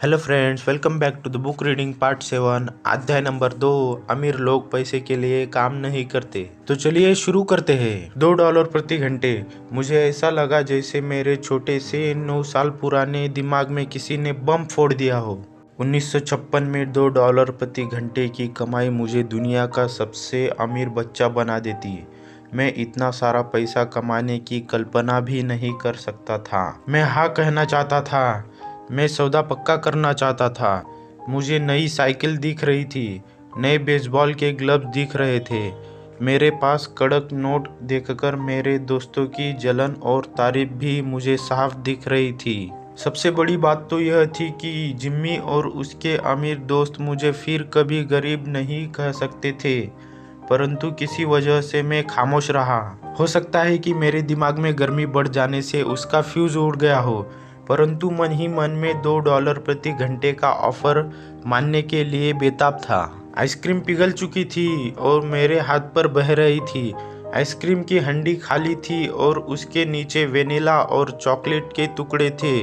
Hello friends, welcome back to the book reading part 7 अध्याय number 2। अमीर लोग पैसे के लिए काम नहीं करते। तो चलिए शुरू करते हैं। $2 प्रति घंटे। मुझे ऐसा लगा जैसे मेरे छोटे से 9 साल पुराने दिमाग में किसी ने बम फोड़ दिया हो। 1956 में $2 प्रति घंटे की कमाई मुझे दुनिया का सबसे अमीर बच्चा बना देती। मैं इतना सारा पैसा कमाने की कल्पना भी नहीं कर सकता था। मैं हाँ कहना चाहता था। मैं सौदा पक्का करना चाहता था। मुझे नई साइकिल दिख रही थी, नए बेसबॉल के ग्लव्स दिख रहे थे। मेरे पास कड़क नोट देखकर मेरे दोस्तों की जलन और तारीफ भी मुझे साफ दिख रही थी। सबसे बड़ी बात तो यह थी कि जिम्मी और उसके अमीर दोस्त मुझे फिर कभी गरीब नहीं कह सकते थे। परंतु किसी वजह से मैं खामोश रहा। हो सकता है कि मेरे दिमाग में गर्मी बढ़ जाने से उसका फ्यूज उड़ गया हो, परंतु मन ही मन में $2 प्रति घंटे का ऑफर मानने के लिए बेताब था। आइसक्रीम पिघल चुकी थी और मेरे हाथ पर बह रही थी। आइसक्रीम की हंडी खाली थी और उसके नीचे वेनिला और चॉकलेट के टुकड़े थे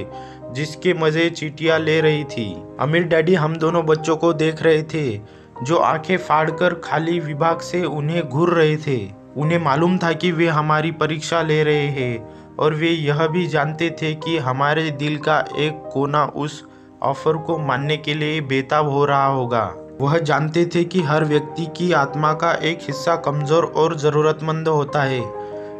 जिसके मजे चींटियां ले रही थी। अमीर डैडी हम दोनों बच्चों को देख रहे थे जो आंखें फाड़कर खाली विभाग से उन्हें घूर रहे थे। उन्हें मालूम था कि वे हमारी परीक्षा ले रहे हैं और वे यह भी जानते थे कि हमारे दिल का एक कोना उस ऑफर को मानने के लिए बेताब हो रहा होगा। वह जानते थे कि हर व्यक्ति की आत्मा का एक हिस्सा कमज़ोर और ज़रूरतमंद होता है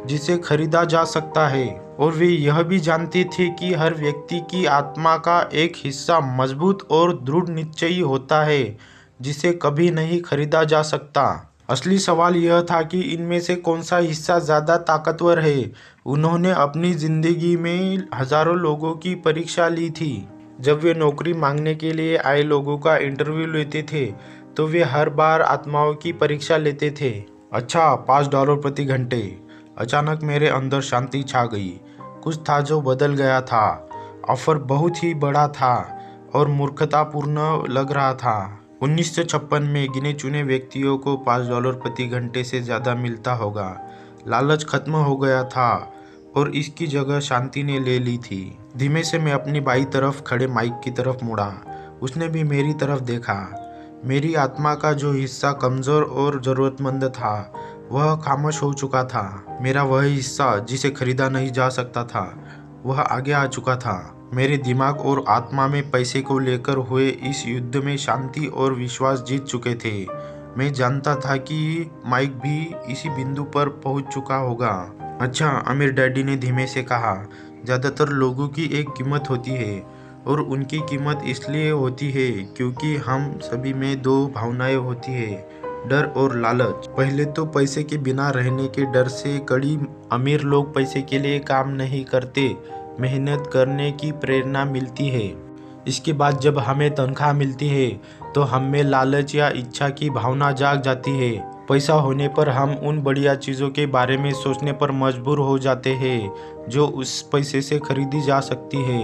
जिसे खरीदा जा सकता है, और वे यह भी जानते थे कि हर व्यक्ति की आत्मा का एक हिस्सा मजबूत और दृढ़ निश्चयी होता है जिसे कभी नहीं खरीदा जा सकता। असली सवाल यह था कि इनमें से कौन सा हिस्सा ज़्यादा ताकतवर है। उन्होंने अपनी ज़िंदगी में हज़ारों लोगों की परीक्षा ली थी। जब वे नौकरी मांगने के लिए आए लोगों का इंटरव्यू लेते थे तो वे हर बार आत्माओं की परीक्षा लेते थे। अच्छा, $5 प्रति घंटे। अचानक मेरे अंदर शांति छा गई। कुछ था जो बदल गया था। ऑफर बहुत ही बड़ा था और मूर्खतापूर्ण लग रहा था। 1956 में गिने चुने व्यक्तियों को $5 प्रति घंटे से ज़्यादा मिलता होगा। लालच खत्म हो गया था और इसकी जगह शांति ने ले ली थी। धीमे से मैं अपनी बाईं तरफ खड़े माइक की तरफ मुड़ा। उसने भी मेरी तरफ देखा। मेरी आत्मा का जो हिस्सा कमज़ोर और ज़रूरतमंद था वह खामोश हो चुका था। मेरा वह हिस्सा जिसे खरीदा नहीं जा सकता था वह आगे आ चुका था। मेरे दिमाग और आत्मा में पैसे को लेकर हुए इस युद्ध में शांति और विश्वास जीत चुके थे। मैं जानता था कि माइक भी इसी बिंदु पर पहुंच चुका होगा। अच्छा, अमीर डैडी ने धीमे से कहा, ज़्यादातर लोगों की एक कीमत होती है और उनकी कीमत इसलिए होती है क्योंकि हम सभी में दो भावनाएं होती है, डर और लालच। पहले तो पैसे के बिना रहने के डर से कड़ी अमीर लोग पैसे के लिए काम नहीं करते, मेहनत करने की प्रेरणा मिलती है। इसके बाद जब हमें तनख्वाह मिलती है तो हम में लालच या इच्छा की भावना जाग जाती है। पैसा होने पर हम उन बढ़िया चीज़ों के बारे में सोचने पर मजबूर हो जाते हैं जो उस पैसे से खरीदी जा सकती है।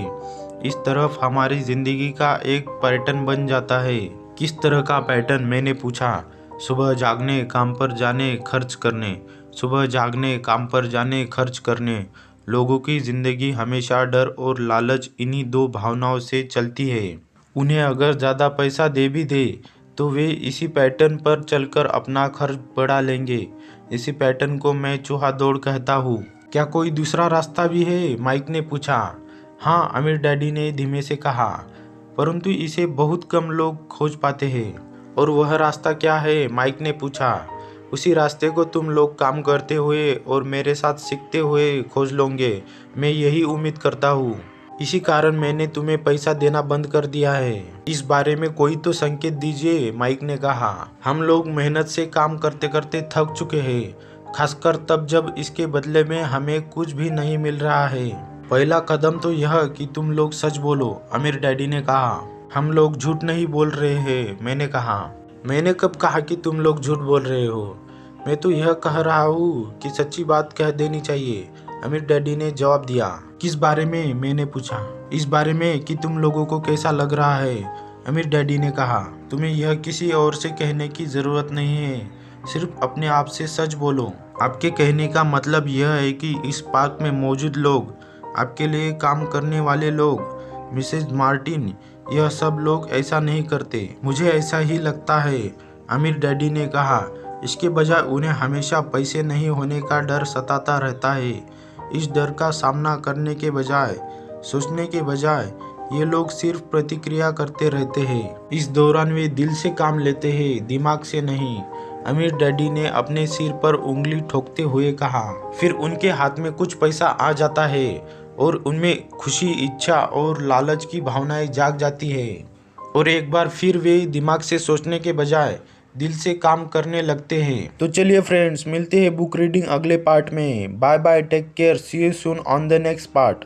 इस तरफ हमारी ज़िंदगी का एक पैटर्न बन जाता है। किस तरह का पैटर्न, मैंने पूछा। सुबह जागने, काम पर जाने, खर्च करने। सुबह जागने, काम पर जाने, खर्च करने। लोगों की ज़िंदगी हमेशा डर और लालच इन्हीं दो भावनाओं से चलती है। उन्हें अगर ज़्यादा पैसा दे भी दे तो वे इसी पैटर्न पर चलकर अपना खर्च बढ़ा लेंगे। इसी पैटर्न को मैं चूहा दौड़ कहता हूँ। क्या कोई दूसरा रास्ता भी है? माइक ने पूछा। हाँ, अमीर डैडी ने धीमे से कहा, परंतु इसे बहुत कम लोग खोज पाते हैं। और वह रास्ता क्या है? माइक ने पूछा। उसी रास्ते को तुम लोग काम करते हुए और मेरे साथ सीखते हुए खोज लोगे, मैं यही उम्मीद करता हूँ। इसी कारण मैंने तुम्हें पैसा देना बंद कर दिया है। इस बारे में कोई तो संकेत दीजिए, माइक ने कहा। हम लोग मेहनत से काम करते करते थक चुके हैं, खासकर तब जब इसके बदले में हमें कुछ भी नहीं मिल रहा है। पहला कदम तो यह कि तुम लोग सच बोलो, अमीर डैडी ने कहा। हम लोग झूठ नहीं बोल रहे हैं, मैंने कहा। मैंने कब कहा कि तुम लोग झूठ बोल रहे हो? मैं तो यह कह रहा हूँ कि सच्ची बात कह देनी चाहिए, अमीर डैडी ने जवाब दिया। किस बारे में? मैंने पूछा। इस बारे में कि तुम लोगों को कैसा लग रहा है, अमीर डैडी ने कहा। तुम्हें यह किसी और से कहने की ज़रूरत नहीं है, सिर्फ अपने आप से सच बोलो। आपके कहने का मतलब यह है कि इस पार्क में मौजूद लोग, आपके लिए काम करने वाले लोग, मिसेज मार्टिन, यह सब लोग ऐसा नहीं करते, मुझे ऐसा ही लगता है, अमीर डैडी ने कहा। इसके बजाय उन्हें हमेशा पैसे नहीं होने का डर सताता रहता है। इस डर का सामना करने के बजाय, सोचने के बजाय ये लोग सिर्फ प्रतिक्रिया करते रहते हैं। इस दौरान वे दिल से काम लेते हैं, दिमाग से नहीं, अमीर डैडी ने अपने सिर पर उंगली ठोकते हुए कहा। फिर उनके हाथ में कुछ पैसा आ जाता है और उनमें खुशी, इच्छा और लालच की भावनाएं जाग जाती है और एक बार फिर वे दिमाग से सोचने के बजाय दिल से काम करने लगते हैं। तो चलिए फ्रेंड्स, मिलते हैं बुक रीडिंग अगले पार्ट में। Bye bye, take care, see you soon on the next part.